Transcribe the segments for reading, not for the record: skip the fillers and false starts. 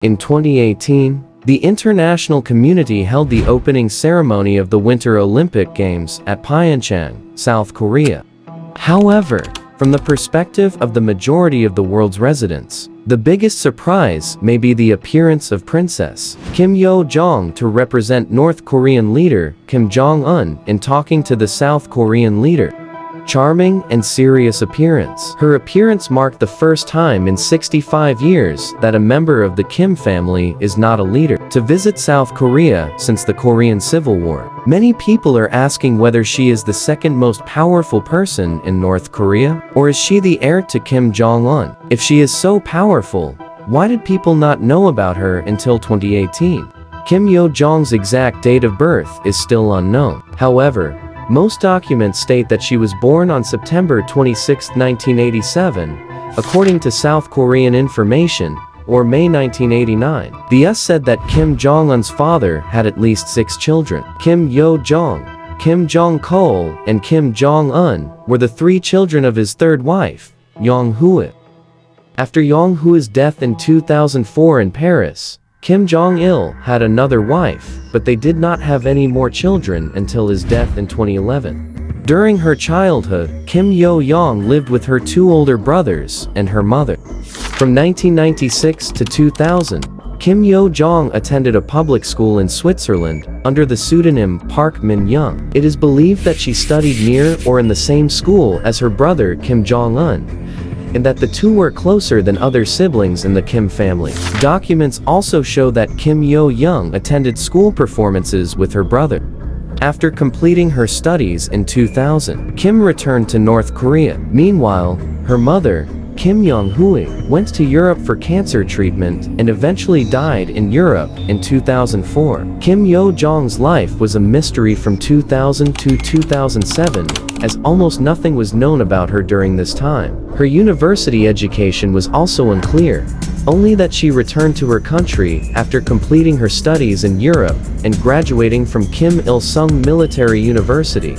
In 2018, the international community held the opening ceremony of the Winter Olympic Games at Pyeongchang, South Korea. However, from the perspective of the majority of the world's residents, the biggest surprise may be the appearance of Princess Kim Yo-jong to represent North Korean leader Kim Jong Un in talking to the South Korean leader. Charming and serious appearance. Her appearance marked the first time in 65 years that a member of the Kim family is not a leader to visit South Korea since the Korean Civil War. Many people are asking whether she is the second most powerful person in North Korea, or is she the heir to Kim Jong Un? If she is so powerful, why did people not know about her until 2018? Kim Yo-jong's exact date of birth is still unknown. However, most documents state that she was born on September 26, 1987, according to South Korean Information, or May 1989. The US said that Kim Jong-un's father had at least 6 children. Kim Yo-jong, Kim Jong-chol, and Kim Jong-un were the 3 children of his third wife, Yong-hwa. After Yong-hwa's death in 2004 in Paris, Kim Jong-il had another wife, but they did not have any more children until his death in 2011. During her childhood, Kim Yo-jong lived with her 2 older brothers and her mother. From 1996 to 2000, Kim Yo-jong attended a public school in Switzerland under the pseudonym Park Min-young. It is believed that she studied near or in the same school as her brother Kim Jong-un, and that the 2 were closer than other siblings in the Kim family. Documents also show that Kim Yo-jong attended school performances with her brother. After completing her studies in 2000, Kim returned to North Korea. Meanwhile, her mother, Kim Yong-hwa, went to Europe for cancer treatment and eventually died in Europe in 2004. Kim Yo-jong's life was a mystery from 2000 to 2007, as almost nothing was known about her during this time. Her university education was also unclear, only that she returned to her country after completing her studies in Europe and graduating from Kim Il-sung Military University.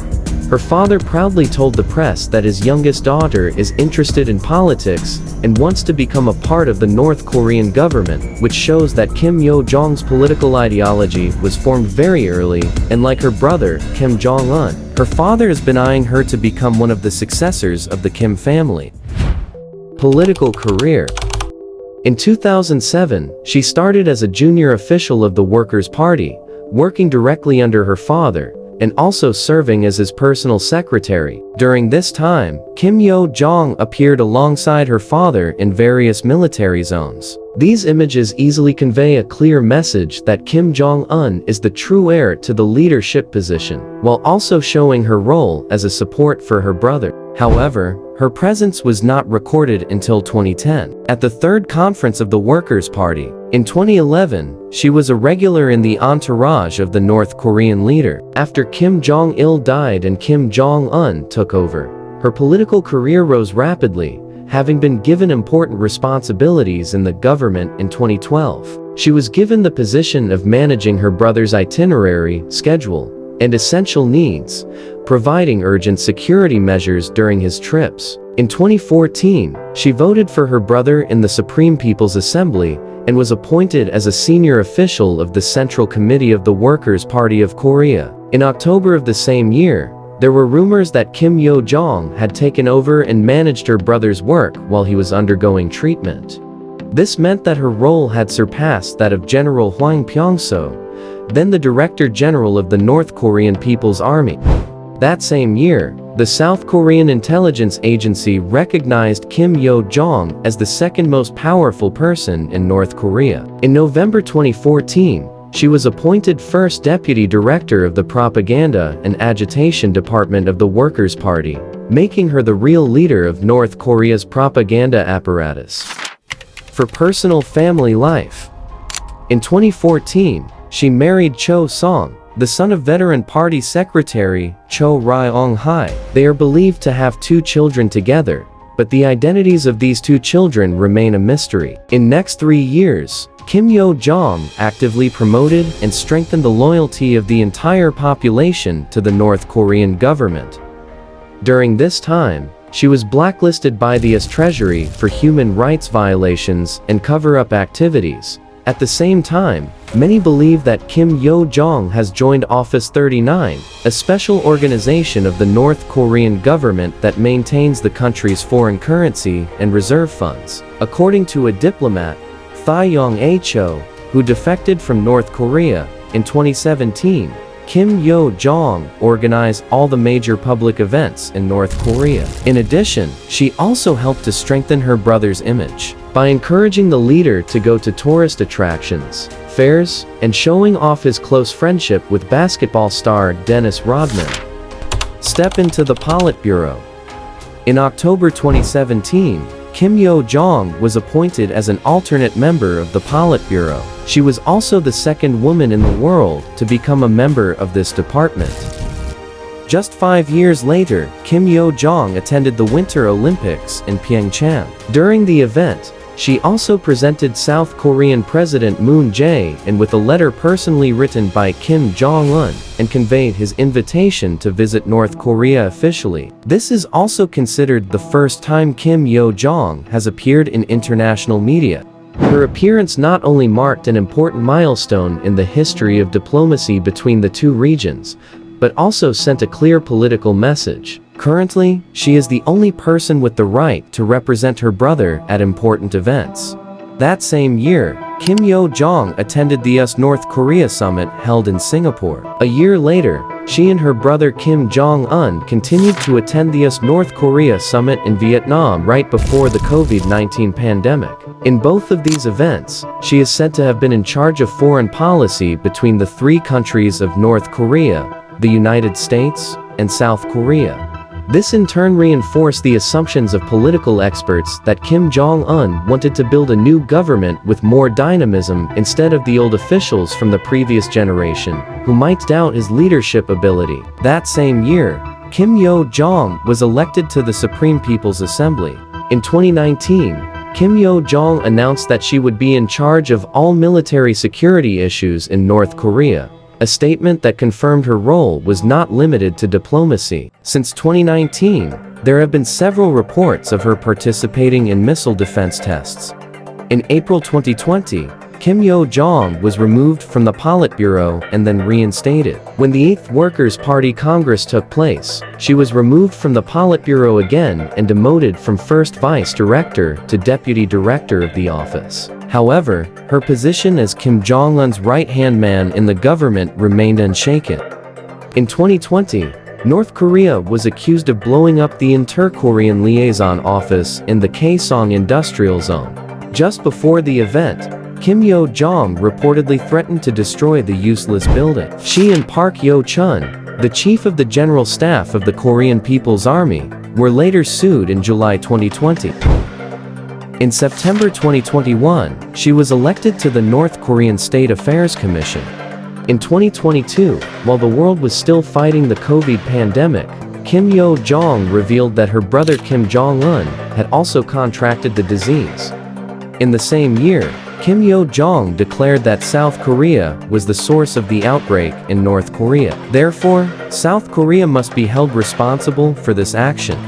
Her father proudly told the press that his youngest daughter is interested in politics and wants to become a part of the North Korean government, which shows that Kim Yo-jong's political ideology was formed very early, and like her brother, Kim Jong-un, her father has been eyeing her to become one of the successors of the Kim family. Political career. In 2007, she started as a junior official of the Workers' Party, working directly under her father, and also serving as his personal secretary. During this time, Kim Yo-jong appeared alongside her father in various military zones. These images easily convey a clear message that Kim Jong-un is the true heir to the leadership position, while also showing her role as a support for her brother. However, her presence was not recorded until 2010. At the 3rd conference of the Workers' Party, in 2011, she was a regular in the entourage of the North Korean leader. After Kim Jong-il died and Kim Jong-un took over, her political career rose rapidly, having been given important responsibilities in the government in 2012. She was given the position of managing her brother's itinerary, schedule, and essential needs, providing urgent security measures during his trips. In 2014, she voted for her brother in the Supreme People's Assembly and was appointed as a senior official of the Central Committee of the Workers' Party of Korea. In October of the same year, there were rumors that Kim Yo-jong had taken over and managed her brother's work while he was undergoing treatment. This meant that her role had surpassed that of General Hwang Pyong-so, then the Director General of the North Korean People's Army. That same year, the South Korean intelligence agency recognized Kim Yo-jong as the second most powerful person in North Korea. In November 2014, she was appointed first deputy director of the Propaganda and Agitation Department of the Workers' Party, making her the real leader of North Korea's propaganda apparatus. For personal family life. In 2014, she married Cho Song, the son of veteran party secretary Cho Ryong-hae. They are believed to have 2 children together, but the identities of these 2 children remain a mystery. In next 3 years, Kim Yo-jong actively promoted and strengthened the loyalty of the entire population to the North Korean government. During this time, she was blacklisted by the US Treasury for human rights violations and cover-up activities, At the same time, many believe that Kim Yo-jong has joined Office 39, a special organization of the North Korean government that maintains the country's foreign currency and reserve funds. According to a diplomat, Thae Yong-ho, who defected from North Korea in 2017, Kim Yo-jong organized all the major public events in North Korea. In addition, she also helped to strengthen her brother's image by encouraging the leader to go to tourist attractions, fairs, and showing off his close friendship with basketball star Dennis Rodman. Step into the Politburo. In October 2017, Kim Yo-jong was appointed as an alternate member of the Politburo. She was also the second woman in the world to become a member of this department. Just 5 years later, Kim Yo-jong attended the Winter Olympics in Pyeongchang. During the event, she also presented South Korean President Moon Jae-in with a letter personally written by Kim Jong Un and conveyed his invitation to visit North Korea officially. This is also considered the first time Kim Yo-jong has appeared in international media. Her appearance not only marked an important milestone in the history of diplomacy between the two regions, but also sent a clear political message. Currently, she is the only person with the right to represent her brother at important events. That same year, Kim Yo-jong attended the US-North Korea summit held in Singapore. A year later, she and her brother Kim Jong Un continued to attend the US-North Korea summit in Vietnam right before the COVID-19 pandemic. In both of these events, she is said to have been in charge of foreign policy between the three countries of North Korea, the United States, and South Korea. This in turn reinforced the assumptions of political experts that Kim Jong Un wanted to build a new government with more dynamism instead of the old officials from the previous generation, who might doubt his leadership ability. That same year, Kim Yo-jong was elected to the Supreme People's Assembly. In 2019, Kim Yo-jong announced that she would be in charge of all military security issues in North Korea, a statement that confirmed her role was not limited to diplomacy. Since 2019, there have been several reports of her participating in missile defense tests. In April 2020, Kim Yo-jong was removed from the Politburo and then reinstated. When the 8th Workers' Party Congress took place, she was removed from the Politburo again and demoted from first vice director to deputy director of the office. However, her position as Kim Jong-un's right-hand man in the government remained unshaken. In 2020, North Korea was accused of blowing up the Inter-Korean Liaison Office in the Kaesong Industrial Zone. Just before the event, Kim Yo-jong reportedly threatened to destroy the useless building. She and Park Yo-chun, the chief of the General Staff of the Korean People's Army, were later sued in July 2020. In September 2021, she was elected to the North Korean State Affairs Commission. In 2022, while the world was still fighting the COVID pandemic, Kim Yo-jong revealed that her brother Kim Jong Un had also contracted the disease. In the same year, Kim Yo-jong declared that South Korea was the source of the outbreak in North Korea. Therefore, South Korea must be held responsible for this action.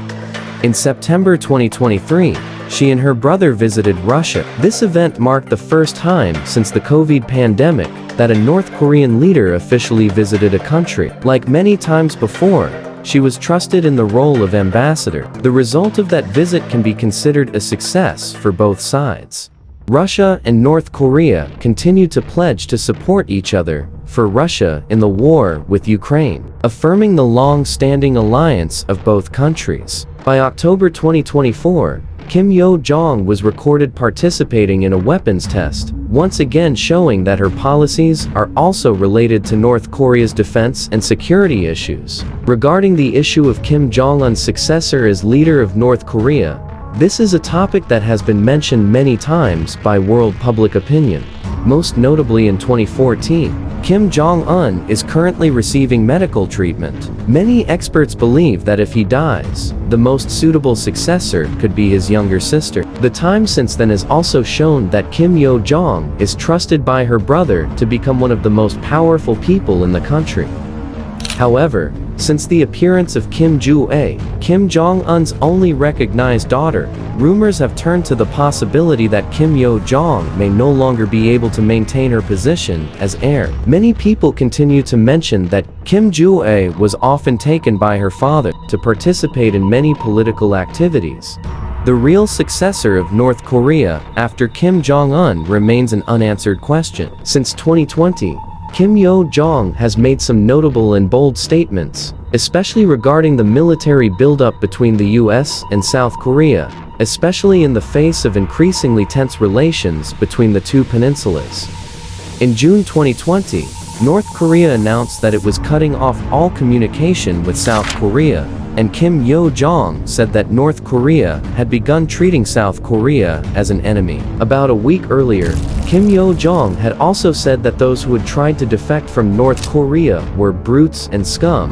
In September 2023, she and her brother visited Russia. This event marked the first time since the COVID pandemic that a North Korean leader officially visited a country. Like many times before, she was trusted in the role of ambassador. The result of that visit can be considered a success for both sides. Russia and North Korea continue to pledge to support each other, for Russia in the war with Ukraine, affirming the long-standing alliance of both countries. By October 2024, Kim Yo-jong was recorded participating in a weapons test, once again showing that her policies are also related to North Korea's defense and security issues. Regarding the issue of Kim Jong Un's successor as leader of North Korea, this is a topic that has been mentioned many times by world public opinion. Most notably in 2014, Kim Jong Un is currently receiving medical treatment. Many experts believe that if he dies, the most suitable successor could be his younger sister. The time since then has also shown that Kim Yo-jong is trusted by her brother to become one of the most powerful people in the country. However, since the appearance of Kim Jong-un, Kim Jong-un's only recognized daughter, rumors have turned to the possibility that Kim Yo-jong may no longer be able to maintain her position as heir. Many people continue to mention that Kim Jong-un was often taken by her father to participate in many political activities. The real successor of North Korea after Kim Jong-un remains an unanswered question. Since 2020, Kim Yo-jong has made some notable and bold statements, especially regarding the military buildup between the US and South Korea, especially in the face of increasingly tense relations between the two peninsulas. In June 2020, North Korea announced that it was cutting off all communication with South Korea, and Kim Yo-jong said that North Korea had begun treating South Korea as an enemy. About a week earlier, Kim Yo-jong had also said that those who had tried to defect from North Korea were brutes and scum.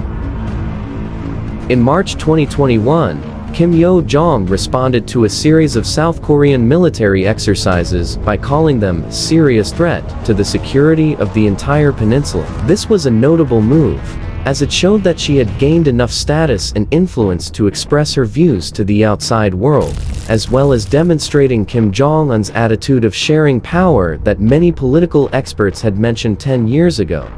In March 2021, Kim Yo-jong responded to a series of South Korean military exercises by calling them a serious threat to the security of the entire peninsula. This was a notable move, as it showed that she had gained enough status and influence to express her views to the outside world, as well as demonstrating Kim Jong-un's attitude of sharing power that many political experts had mentioned 10 years ago.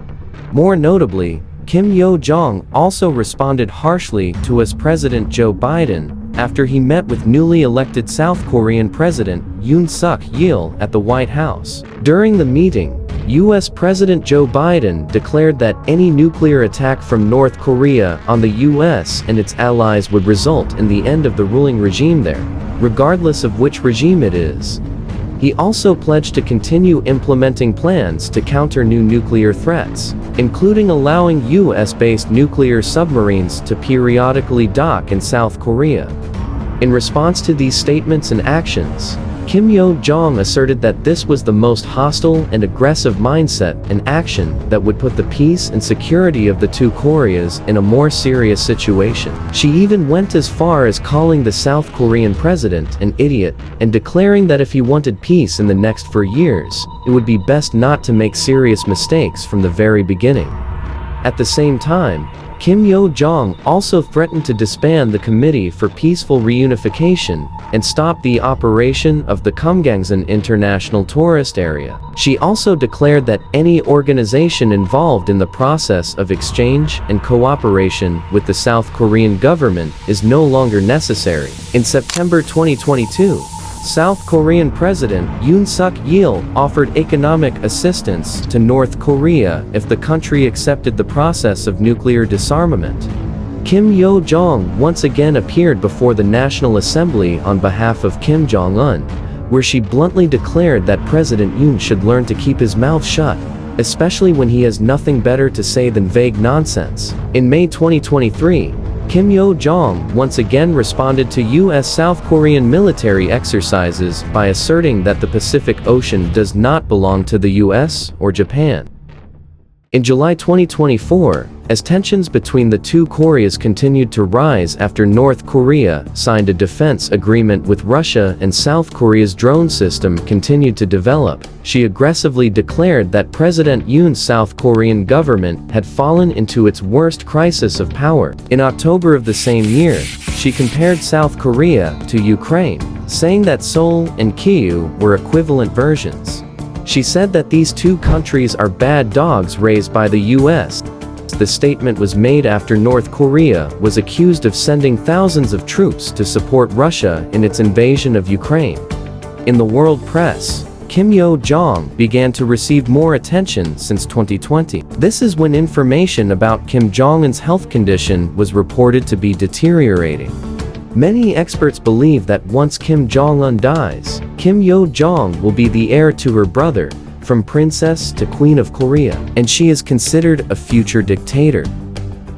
More notably, Kim Yo-jong also responded harshly to US President Joe Biden after he met with newly elected South Korean President Yoon Suk-yeol at the White House. During the meeting, US President Joe Biden declared that any nuclear attack from North Korea on the US and its allies would result in the end of the ruling regime there, regardless of which regime it is. He also pledged to continue implementing plans to counter new nuclear threats, including allowing US-based nuclear submarines to periodically dock in South Korea. In response to these statements and actions, Kim Yo-jong asserted that this was the most hostile and aggressive mindset and action that would put the peace and security of the two Koreas in a more serious situation. She even went as far as calling the South Korean president an idiot and declaring that if he wanted peace in the next 4 years, it would be best not to make serious mistakes from the very beginning. At the same time, Kim Yo-jong also threatened to disband the Committee for Peaceful Reunification and stop the operation of the Kumgangsan International Tourist Area. She also declared that any organization involved in the process of exchange and cooperation with the South Korean government is no longer necessary. In September 2022, South Korean President Yoon Suk-yeol offered economic assistance to North Korea if the country accepted the process of nuclear disarmament. Kim Yo-jong once again appeared before the National Assembly on behalf of Kim Jong-un, where she bluntly declared that President Yoon should learn to keep his mouth shut, especially when he has nothing better to say than vague nonsense. In May 2023, Kim Yo-jong once again responded to US-South Korean military exercises by asserting that the Pacific Ocean does not belong to the US or Japan. In July 2024, as tensions between the two Koreas continued to rise after North Korea signed a defense agreement with Russia and South Korea's drone system continued to develop, she aggressively declared that President Yoon's South Korean government had fallen into its worst crisis of power. In October of the same year, she compared South Korea to Ukraine, saying that Seoul and Kyiv were equivalent versions. She said that these two countries are bad dogs raised by the US. The statement was made after North Korea was accused of sending thousands of troops to support Russia in its invasion of Ukraine. In the world press, Kim Yo-jong began to receive more attention since 2020. This is when information about Kim Jong-un's health condition was reported to be deteriorating. Many experts believe that once Kim Jong-un dies, Kim Yo-jong will be the heir to her brother, from princess to queen of Korea, and she is considered a future dictator.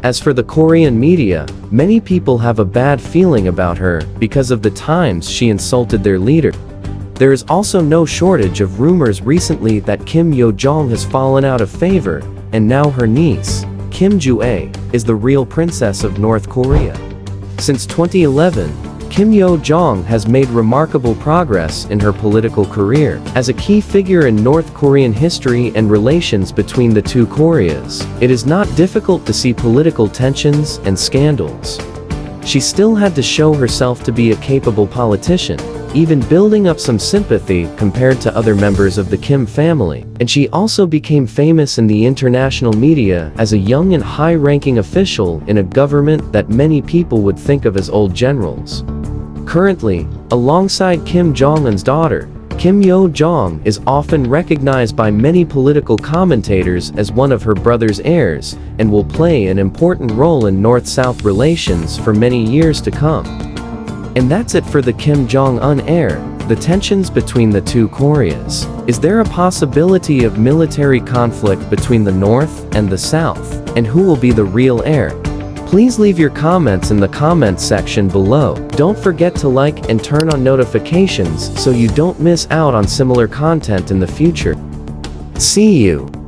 As for the Korean media, many people have a bad feeling about her because of the times she insulted their leader. There is also no shortage of rumors recently that Kim Yo-jong has fallen out of favor, and now her niece, Kim Jong-un, is the real princess of North Korea. Since 2011, Kim Yo-jong has made remarkable progress in her political career as a key figure in North Korean history and relations between the two Koreas. It is not difficult to see political tensions and scandals. She still had to show herself to be a capable politician, even building up some sympathy compared to other members of the Kim family, and she also became famous in the international media as a young and high-ranking official in a government that many people would think of as old generals. Currently, alongside Kim Jong Un's daughter, Kim Yo-jong is often recognized by many political commentators as one of her brother's heirs and will play an important role in North-South relations for many years to come. And that's it for the Kim Jong Un heir, the tensions between the two Koreas. Is there a possibility of military conflict between the North and the South? And who will be the real heir? Please leave your comments in the comments section below. Don't forget to like and turn on notifications so you don't miss out on similar content in the future. See you!